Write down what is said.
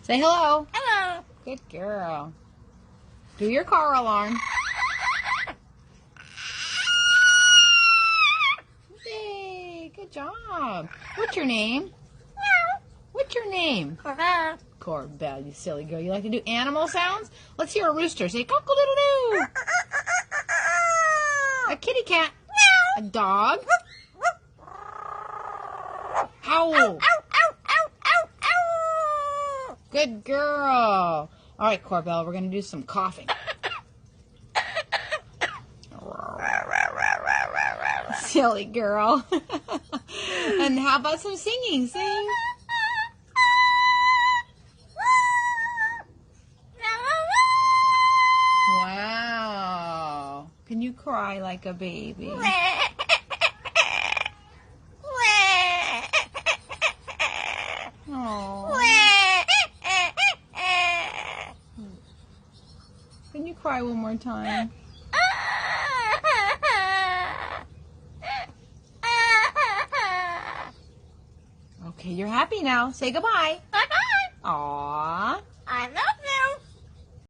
Say hello. Hello. Good girl. Do your car alarm. Yay, good job. What's your name? What's your name? Corbell. Corbell, you silly girl. You like to do animal sounds? Let's hear a rooster. Say cock-a-doodle-doo. A kitty cat. A dog. Howl. Good girl. All right, Corbell, we're going to do some coughing. Silly girl. And how about some singing? Sing. Wow. Can you cry like a baby? Oh. Can you cry one more time? Okay, you're happy now. Say goodbye. Bye-bye. Aww. I love